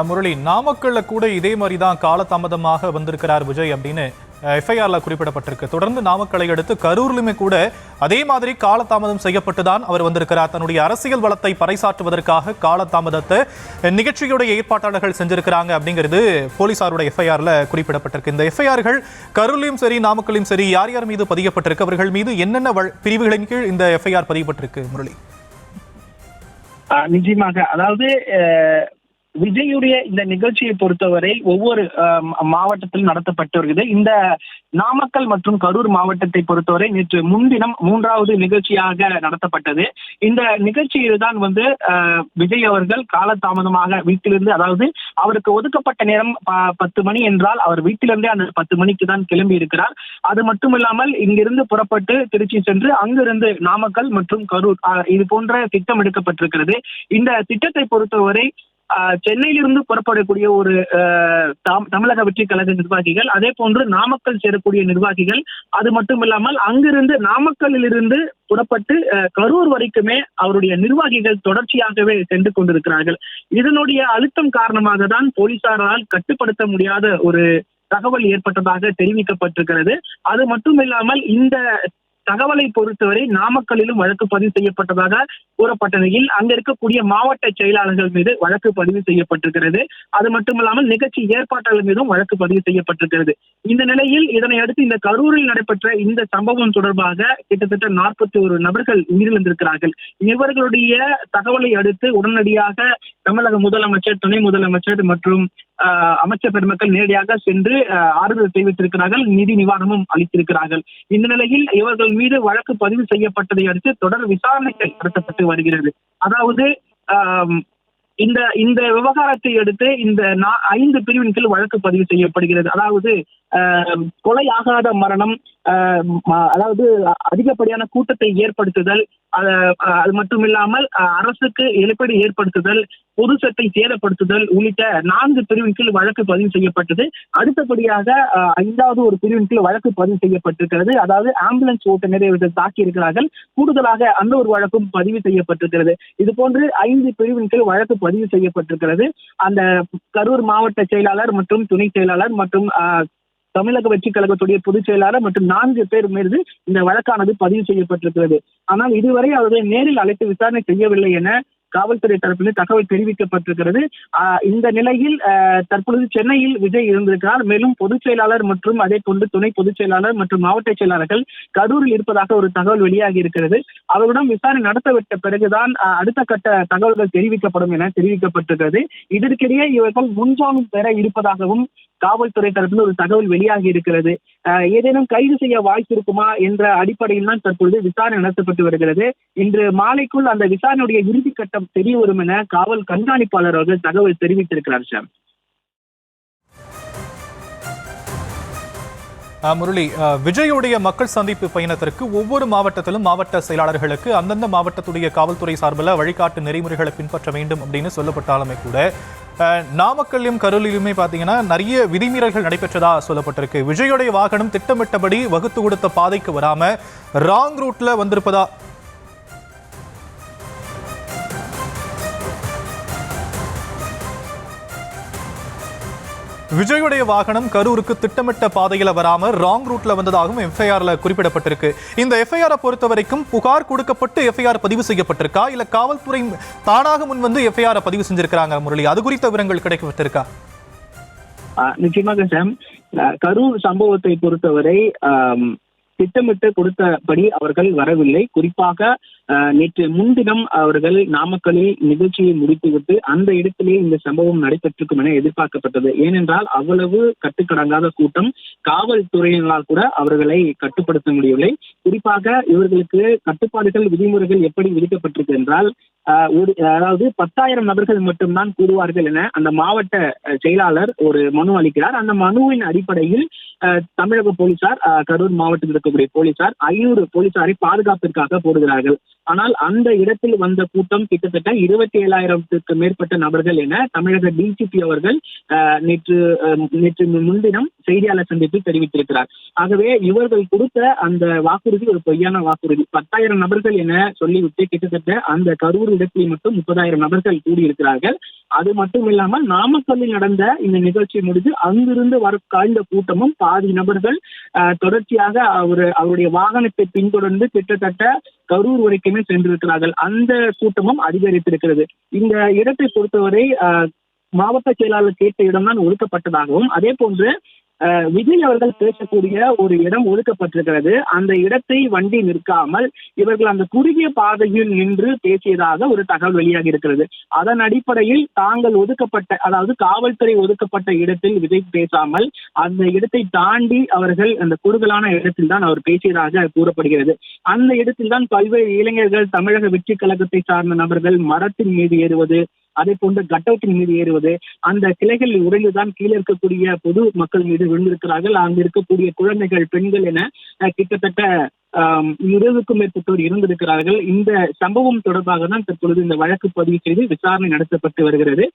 முரளி, நாமக்கல்ல கூட இதே மாதிரி தான் காலதாமதமாக வந்திருக்கிறார் விஜய் அப்படின்னு எஃப்ஐஆர்ல குறிப்பிடப்பட்டிருக்கு. தொடர்ந்து நாமக்கலை அடுத்து கரூர்லுமே கூட அதே மாதிரி காலதாமதம் செய்யப்பட்டுதான் அவர் வந்திருக்கிறார். தன்னுடைய அரசியல் வளத்தை பறைசாற்றுவதற்காக காலதாமதத்தை நிகழ்ச்சியுடைய ஏற்பாட்டாளர்கள் செஞ்சிருக்கிறாங்க அப்படிங்கிறது போலீசாருடைய எஃப்ஐஆர்ல குறிப்பிடப்பட்டிருக்கு. இந்த எஃப்ஐஆர்கள் கரூர்லையும் சரி நாமக்கல்லையும் சரி யார் யார் மீது பதியப்பட்டிருக்கு, அவர்கள் மீது என்னென்ன பிரிவுகளின் கீழ் இந்த எஃப்ஐஆர் பதியப்பட்டிருக்கு முரளி? நிச்சயமாக, அதாவது விஜயுடைய இந்த நிகழ்ச்சியை பொறுத்தவரை ஒவ்வொரு மாவட்டத்திலும் நடத்தப்பட்டு வருகிறது. இந்த நாமக்கல் மற்றும் கரூர் மாவட்டத்தை பொறுத்தவரை நேற்று முன்தினம் 3வது நிகழ்ச்சியாக நடத்தப்பட்டது. இந்த நிகழ்ச்சியில் தான் விஜய் அவர்கள் காலதாமதமாக வீட்டிலிருந்து, அதாவது அவருக்கு ஒதுக்கப்பட்ட நேரம் 10 மணி என்றால் அவர் வீட்டிலிருந்தே அந்த 10 மணிக்கு தான் கிளம்பி இருக்கிறார். அது மட்டுமில்லாமல் இங்கிருந்து புறப்பட்டு திருச்சி சென்று அங்கிருந்து நாமக்கல் மற்றும் கரூர் இது போன்ற திட்டம் எடுக்கப்பட்டிருக்கிறது. இந்த திட்டத்தை பொறுத்தவரை சென்னையிலிருந்து புறப்படக்கூடிய ஒரு தமிழக வெற்றி கழக நிர்வாகிகள், அதே போன்று நாமக்கல் சேரக்கூடிய நிர்வாகிகள், அது மட்டும் இல்லாமல் அங்கிருந்து நாமக்கல்லில் இருந்து புறப்பட்டு கரூர் வரைக்குமே அவருடைய நிர்வாகிகள் தொடர்ச்சியாகவே சென்று கொண்டிருக்கிறார்கள். இதனுடைய அழுத்தம் காரணமாக தான் போலீசாரால் கட்டுப்படுத்த முடியாத ஒரு தகவல் ஏற்பட்டதாக தெரிவிக்கப்பட்டிருக்கிறது. அது மட்டும் இல்லாமல் இந்த தகவலை பொறுத்தவரை நாமக்கல்லிலும் வழக்கு பதிவு செய்யப்பட்டதாக கூறப்பட்ட நிலையில் அங்க இருக்கக்கூடிய மாவட்ட செயலாளர்கள் மீது வழக்கு பதிவு செய்யப்பட்டிருக்கிறது. அது மட்டுமில்லாமல் நிகழ்ச்சி ஏற்பாட்டாளர் மீதும் வழக்கு பதிவு செய்யப்பட்டிருக்கிறது. இந்த நிலையில் இதனை அடுத்து இந்த கரூரில் நடைபெற்ற இந்த சம்பவம் தொடர்பாக கிட்டத்தட்ட 41 நபர்கள் உயிரிழந்திருக்கிறார்கள். இவர்களுடைய தகவலை அடுத்து உடனடியாக தமிழக முதலமைச்சர், துணை முதலமைச்சர் மற்றும் அமைச்சர் பெருமக்கள் நேரடியாக சென்று ஆறுதல் தெரிவித்திருக்கிறார்கள், நிதி நிவாரணமும் அளித்திருக்கிறார்கள். இந்த நிலையில் இவர்கள் மீது வழக்கு பதிவு செய்யப்பட்டதை அடுத்து தொடர் விசாரணைகள் நடத்தப்பட்டு வருகிறது. அதாவது இந்த விவகாரத்தை அடுத்து இந்த 5 பிரிவின் கீழ் வழக்கு பதிவு செய்யப்படுகிறது. அதாவது கொலையாகாத மரணம், அதாவது அதிகப்படியான கூட்டத்தை ஏற்படுத்துதல், அது மட்டும் இல்லாமல் அரசுக்கு இழப்பீடு ஏற்படுத்துதல், பொது சொத்தை சேதப்படுத்துதல் உள்ளிட்ட 4 பிரிவின் கீழ் வழக்கு பதிவு செய்யப்பட்டது. அடுத்தபடியாக 5வது ஒரு பிரிவின் கீழ் வழக்கு பதிவு செய்யப்பட்டிருக்கிறது. அதாவது ஆம்புலன்ஸ் ஓட்டுநரை இவர்கள் தாக்கி இருக்கிறார்கள். கூடுதலாக அந்த ஒரு வழக்கும் பதிவு செய்யப்பட்டிருக்கிறது. இது போன்று 5 பிரிவின் கீழ் வழக்கு பதிவு செய்யப்பட்டிருக்கிறது. அந்த கரூர் மாவட்ட செயலாளர் மற்றும் துணை செயலாளர் மற்றும் தமிழக வெற்றி கழகத்துடைய பொதுச் செயலாளர் மற்றும் 4 பேர் மீது இந்த வழக்கானது பதிவு செய்யப்பட்டிருக்கிறது. ஆனால் இதுவரை அவர்கள் நேரில் அழைத்து விசாரணை செய்யவில்லை என காவல்துறை தரப்பில் தகவல் தெரிவிக்கப்பட்டிருக்கிறது. இந்த நிலையில் தற்பொழுது சென்னையில் விஜய் இருந்திருக்கிறார். மேலும் பொதுச் செயலாளர் மற்றும் அதே போன்று துணை பொதுச் செயலாளர் மற்றும் மாவட்ட செயலாளர்கள் கரூரில் இருப்பதாக ஒரு தகவல் வெளியாகி இருக்கிறது. அவரிடம் விசாரணை நடத்தவிட்ட பிறகுதான் அடுத்த கட்ட தகவல்கள் தெரிவிக்கப்படும் என தெரிவிக்கப்பட்டிருக்கிறது. இதற்கிடையே இவர்கள் முன்ஜாமீன் பெற இருப்பதாகவும் காவல்துறை தரப்பில் ஒரு தகவல் வெளியாகி இருக்கிறது. ஏதேனும் கைது செய்ய வாய்ப்பு இருக்குமா என்ற அடிப்படையில் தான் தற்பொழுது விசாரணை நடத்தப்பட்டு வருகிறது. இன்று மாலைக்குள் அந்த விசாரணையுடைய இறுதி கட்டம் தெரிய வரும் என காவல் கண்காணிப்பாளர் அவர்கள் தகவல் தெரிவித்திருக்கிறார். சார் முரளி, விஜயுடைய மக்கள் சந்திப்பு பயணத்திற்கு ஒவ்வொரு மாவட்டத்திலும் மாவட்ட செயலாளர்களுக்கு அந்தந்த மாவட்டத்துடைய காவல்துறை சார்பில் வழிகாட்டு நெறிமுறைகளை பின்பற்ற வேண்டும் அப்படின்னு சொல்லப்பட்டாலுமே கூட நாமக்கல்லையும் கரூரிலுமே பார்த்தீங்கன்னா நிறைய விதிமீறல்கள் நடைபெற்றதா சொல்லப்பட்டிருக்கு. விஜயுடைய வாகனம் திட்டமிட்டபடி வகுத்து கொடுத்த பாதைக்கு வராம ராங் ரூட்ல வந்திருப்பதா விஜயுடைய வாகனம் கரூருக்கு திட்டமிட்ட பாதையில வராம ராங் ரூட்ல வந்ததாகவும் எஃப்ஐஆர்ல குறிப்பிடப்பட்டிருக்கு. இந்த எஃப்ஐஆரை பொறுத்த வரைக்கும் புகார் கொடுக்கப்பட்டு எஃப்ஐஆர் பதிவு செய்யப்பட்டிருக்கா, இல்ல காவல்துறை தானாக முன் வந்து எஃப்ஐஆர் பதிவு செஞ்சிருக்காங்க முரளி? அது குறித்த விவரங்கள் கிடைக்கப்பட்டிருக்கா? நிச்சயமாக சாம், கரூர் சம்பவத்தை பொறுத்தவரை திட்டமிட்டு கொடுத்தபடி அவர்கள் வரவில்லை. குறிப்பாக நேற்று முன்தினம் அவர்கள் நாமக்கலில் நிகழ்ச்சியை முடித்துவிட்டு அந்த இடத்திலே இந்த சம்பவம் நடைபெற்றிருக்கும் என எதிர்பார்க்கப்பட்டது. ஏனென்றால் அவ்வளவு கட்டுக்கடங்காத கூட்டம், காவல்துறையினரால் கூட அவர்களை கட்டுப்படுத்த முடியவில்லை. குறிப்பாக இவர்களுக்கு கட்டுப்பாடுகள் விதிமுறைகள் எப்படி விதிக்கப்பட்டிருக்கு என்றால் அதாவது 10,000 நபர்கள் மட்டும்தான் கூடுவார்கள் என அந்த மாவட்ட செயலாளர் ஒரு மனு அளிக்கிறார். அந்த மனுவின் அடிப்படையில் தமிழக போலீசார், கரூர் மாவட்டத்தில் இருக்கக்கூடிய போலீசார் 500 போலீசாரை பாதுகாப்பிற்காக போடுகிறார்கள். ஆனால் அந்த இடத்தில் வந்த கூட்டம் கிட்டத்தட்ட 27,000க்கு மேற்பட்ட நபர்கள் என தமிழக டிஜிபி அவர்கள் நேற்று முன்தினம் செய்தியாளர் சந்திப்பில் தெரிவித்திருக்கிறார். ஆகவே இவர்கள் கொடுத்த அந்த வாக்குறுதி ஒரு பொய்யான வாக்குறுதி. 10,000 நபர்கள் என சொல்லிவிட்டு கிட்டத்தட்ட அந்த கரூர் இடத்தில் மட்டும் 30,000 நபர்கள் கூடியிருக்கிறார்கள். அது மட்டும் இல்லாமல் நாமக்கல்லில் நடந்த இந்த நிகழ்ச்சி முடிந்து அங்கிருந்து வர காய்ந்த கூட்டமும் பாதி நபர்கள் தொடர்ச்சியாக அவருடைய வாகனத்தை பின்தொடர்ந்து கிட்டத்தட்ட கரூர் வரைக்குமே சென்றிருக்கிறார்கள். அந்த கூட்டமும் அதிகரித்திருக்கிறது. இந்த இடத்தை பொறுத்தவரை மாவட்ட செயலாளர் கேட்ட இடம்தான் ஒதுக்கப்பட்டதாகவும், அதே போன்று விஜய் அவர்கள் பேசக்கூடிய ஒரு இடம் ஒதுக்கப்பட்டிருக்கிறது. அந்த இடத்தை வண்டி நிற்காமல் இவர்கள் அந்த குறுகிய பாதையில் நின்று பேசியதாக ஒரு தகவல் வெளியாகி இருக்கிறது. அதன் அடிப்படையில் தாங்கள் ஒதுக்கப்பட்ட, அதாவது காவல்துறை ஒதுக்கப்பட்ட இடத்தில் விஜய் பேசாமல் அந்த இடத்தை தாண்டி அவர்கள் அந்த குறுகலான இடத்தில் தான் அவர் பேசியதாக கூறப்படுகிறது. அந்த இடத்தில் தான் பல்வேறு இளைஞர்கள், தமிழக வெற்றி கழகத்தை சார்ந்த நபர்கள் மரத்தின் மீது ஏறுவது, அதே போன்று கட்டவுட்டின் மீது ஏறுவது, அந்த கிளைகள் உடைந்துதான் கீழே இருக்கக்கூடிய பொது மக்கள் மீது விழுந்திருக்கிறார்கள். அங்கு இருக்கக்கூடிய குழந்தைகள், பெண்கள் என கிட்டத்தட்ட 20க்கும் மேற்பட்டோர் இருந்திருக்கிறார்கள். இந்த சம்பவம் தொடர்பாக தான் தற்பொழுது இந்த வழக்கு பதிவு செய்து விசாரணை நடத்தப்பட்டு வருகிறது.